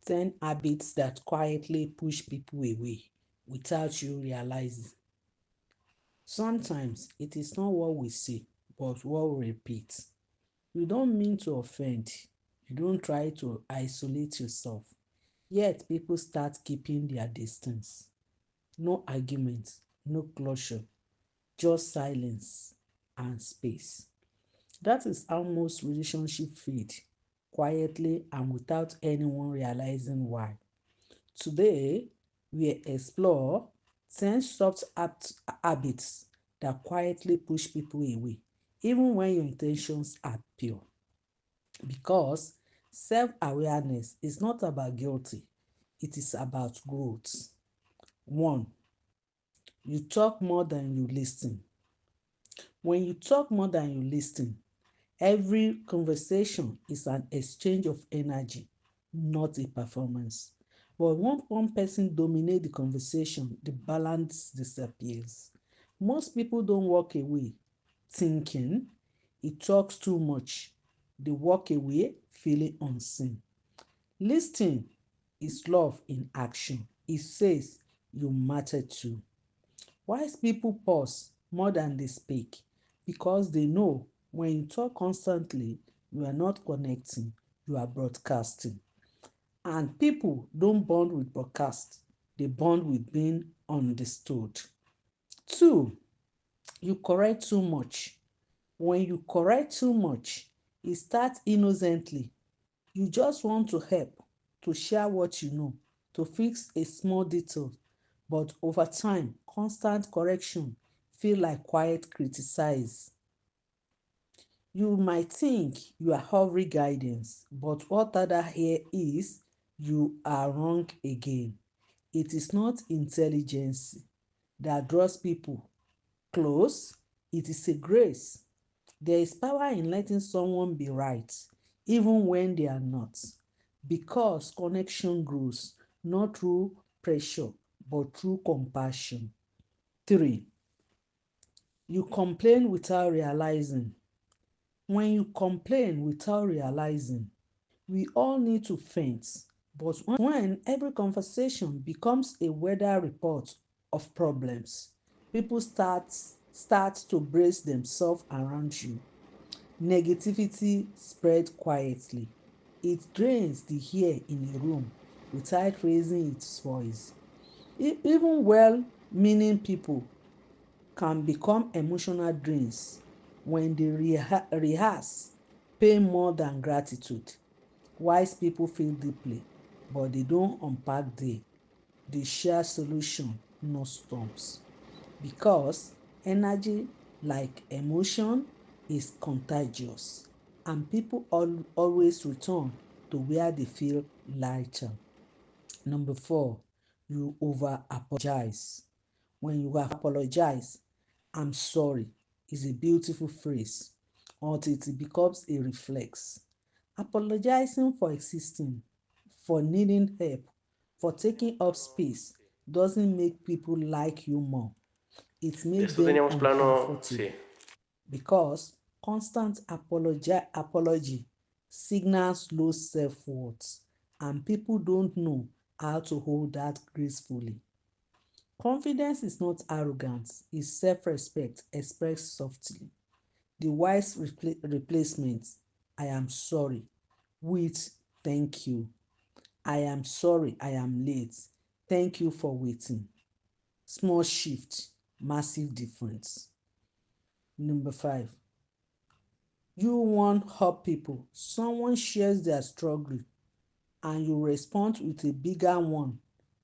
10 habits that quietly push people away without you realizing. Sometimes it is not what we say, but what we repeat. You don't mean to offend. You don't try to isolate yourself. Yet people start keeping their distance. No arguments, no closure, just silence and space. That is how most relationships fade, quietly and without anyone realizing why. Today, we explore 10 habits that quietly push people away, even when your intentions are pure. Because self awareness is not about guilty, it is about growth. 1. You talk more than you listen. When you talk more than you listen, every conversation is an exchange of energy, not a performance. But when one person dominates the conversation, the balance disappears. Most people don't walk away thinking he talks too much. They walk away feeling unseen. Listening is love in action. It says you matter too. Wise people pause more than they speak because they know when you talk constantly, you are not connecting, you are broadcasting. And people don't bond with broadcast, they bond with being understood. 2, you correct too much. When you correct too much, it starts innocently. You just want to help, to share what you know, to fix a small detail. But over time, constant correction feel like quiet criticize. You might think you are offering guidance, but what other here is you are wrong again. It is not intelligence that draws people close, it is a grace. There is power in letting someone be right, even when they are not, because connection grows not through pressure but through compassion. 3, you complain without realizing. When you complain without realizing, we all need to faint. But when every conversation becomes a weather report of problems, people start to brace themselves around you. Negativity spread quietly. It drains the air in a room without raising its voice. Even well-meaning people can become emotional drains when they rehearse pain more than gratitude. Wise people feel deeply, but they don't unpack there. They share solution, no storms. Because energy, like emotion, is contagious, and people always return to where they feel lighter. Number 4, you over apologize. When you apologize, I'm sorry is a beautiful phrase until it becomes a reflex. Apologizing for existing, for needing help, for taking up space doesn't make people like you more. It makes Esto them teníamos plano, sí. uncomfortable because constant apology signals low self-worth and people don't know how to hold that gracefully. Confidence is not arrogance, it's self-respect expressed softly. The wise replacement, I am sorry, with thank you. I am sorry I am late. Thank you for waiting. Small shift, massive difference. Number 5, you want help people. Someone shares their struggle and you respond with a bigger one.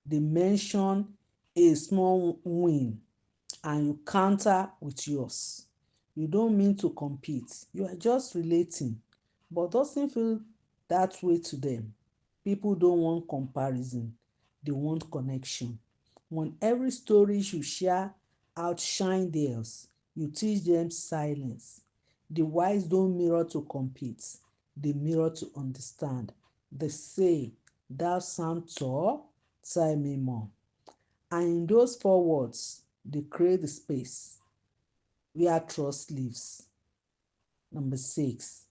They mention a small win and you counter with yours. You don't mean to compete. You are just relating, but doesn't feel that way to them. People don't want comparison. They want connection. When every story you share outshine theirs, you teach them silence. The wise don't mirror to compete. They mirror to understand. They say, thou sound tall, tell me more. And in those 4 words, they create the space where trust lives. Number 6,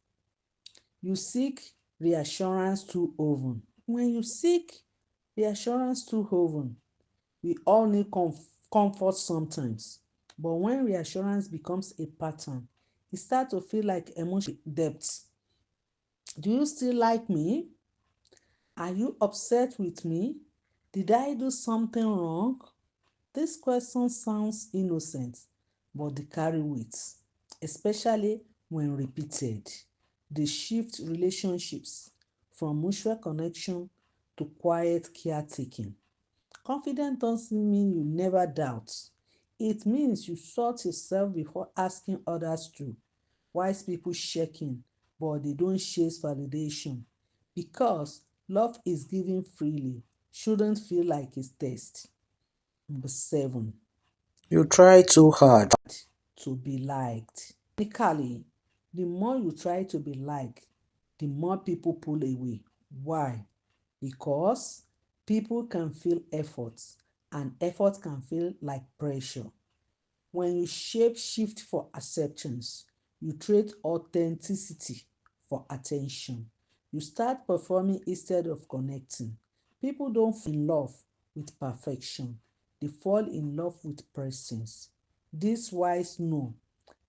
you seek reassurance too often. When you seek reassurance too often, we all need comfort sometimes. But when reassurance becomes a pattern, it starts to feel like emotional depth. Do you still like me? Are you upset with me? Did I do something wrong? This question sounds innocent, but they carry weight, especially when repeated. They shift relationships from mutual connection to quiet caretaking. Confidence doesn't mean you never doubt. It means you sort yourself before asking others to. Wise people check in, but they don't chase validation. Because love is given freely, shouldn't feel like it's test. Number 7, You try too hard. to be liked. Technically, the more you try to be liked, the more people pull away. Why? Because people can feel effort, and effort can feel like pressure. When you shape shift for acceptance, you trade authenticity for attention. You start performing instead of connecting. People don't fall in love with perfection, they fall in love with presence. This wise know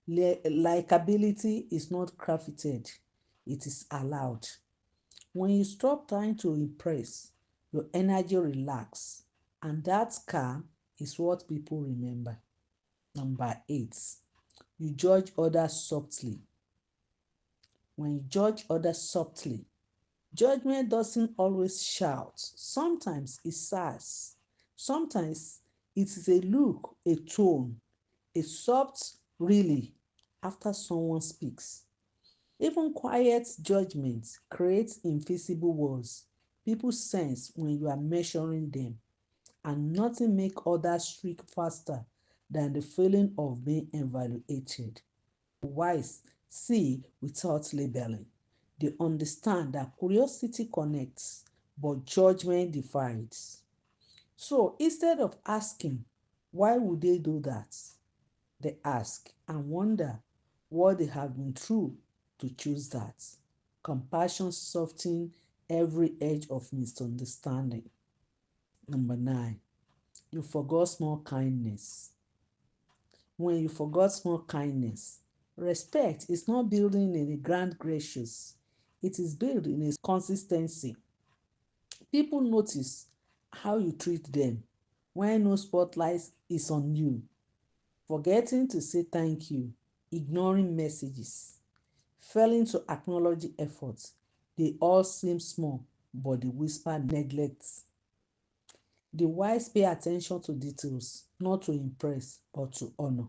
likability is not crafted, it is allowed. When you stop trying to impress, your energy relax, and that calm is what people remember. Number 8, you judge others softly. When you judge others softly, judgment doesn't always shout. Sometimes it says. Sometimes it is a look, a tone, a soft really after someone speaks. Even quiet judgment creates invisible walls. People sense when you are measuring them, and nothing makes others shriek faster than the feeling of being evaluated. Wise see without labeling. They understand that curiosity connects, but judgment divides. So instead of asking, why would they do that? They ask and wonder what they have been through to choose that. Compassion softens every edge of misunderstanding. Number 9, you forgot small kindness. When you forgot small kindness, respect is not building in a grand gracious, it is built in a consistency. People notice how you treat them when no spotlight is on you. Forgetting to say thank you, ignoring messages, failing to acknowledge efforts, they all seem small, but they whisper neglect. The wise pay attention to details, not to impress, but to honor.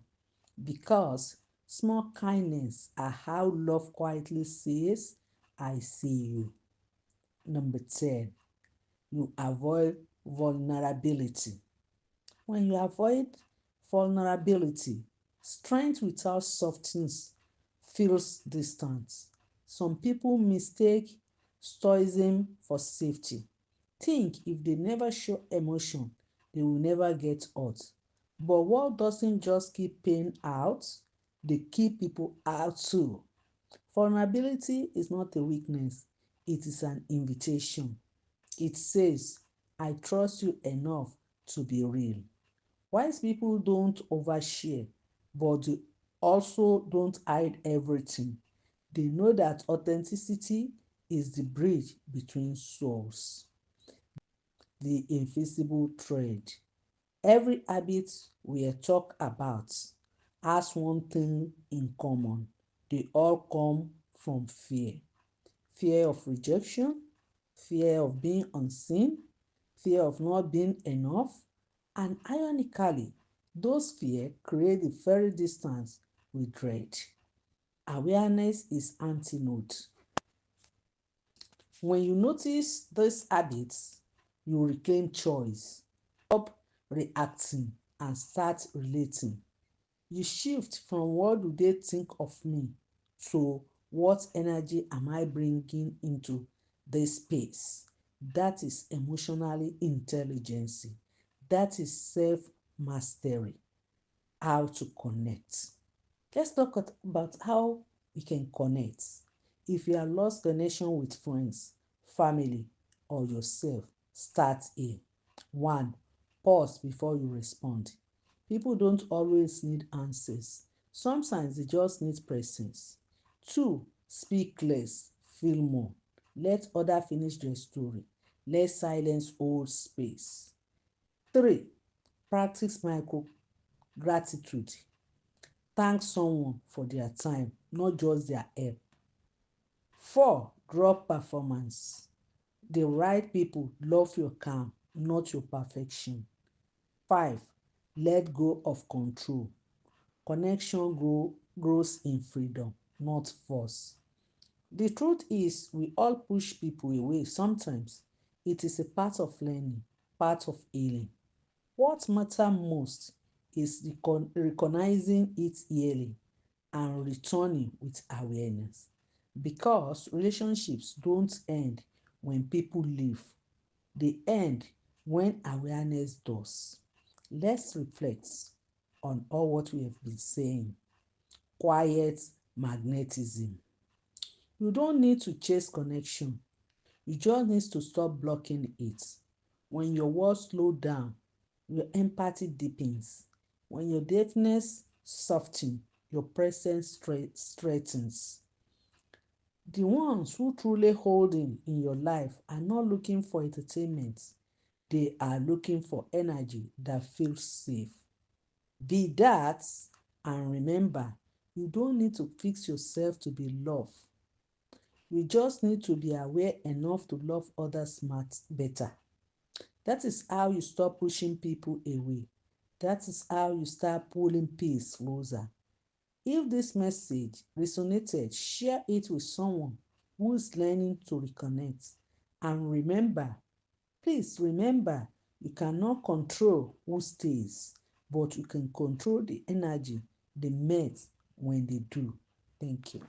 Because small kindness are how love quietly says, I see you. Number 10, you avoid vulnerability. When you avoid vulnerability, strength without softness feels distant. Some people mistake stoicism for safety. Think if they never show emotion, they will never get hurt. But what doesn't just keep pain out, they keep people out too. Vulnerability is not a weakness, it is an invitation. It says, I trust you enough to be real. Wise people don't overshare, but they also don't hide everything. They know that authenticity is the bridge between souls, the invisible thread. Every habit we talk about has one thing in common. They all come from fear. Fear of rejection, fear of being unseen, fear of not being enough, and ironically, those fears create the very distance we dread. Awareness is antidote. When you notice these habits, you reclaim choice, stop reacting, and start relating. You shift from what do they think of me to what energy am I bringing into this space. That is emotionally intelligence. That is self mastery. How to connect. Let's talk about how we can connect. If you are lost connection with friends, family, or yourself start here. 1. Pause before you respond. People don't always need answers. Sometimes they just need presence. 2. Speak less, feel more. Let others finish their story. Let silence hold space. 3. Practice micro gratitude. Thank someone for their time, not just their help. 4. Drop performance. The right people love your calm, not your perfection. 5. Let go of control. Connection grows in freedom, not force. The truth is, we all push people away sometimes. It is a part of learning, part of healing. What matters most is recognizing it yearly and returning with awareness. Because relationships don't end when people leave, they end when awareness does. Let's reflect on all what we have been saying. Quiet magnetism. You don't need to chase connection. You just need to stop blocking it. When your words slow down, your empathy deepens. When your deafness softens, your presence strengthens. The ones who truly hold in your life are not looking for entertainment. They are looking for energy that feels safe. Be that, and remember, you don't need to fix yourself to be loved. You just need to be aware enough to love others better. That is how you stop pushing people away. That is how you start pulling peace closer. If this message resonated, share it with someone who is learning to reconnect. And remember, please remember, you cannot control who stays, but you can control the energy they met when they do. Thank you.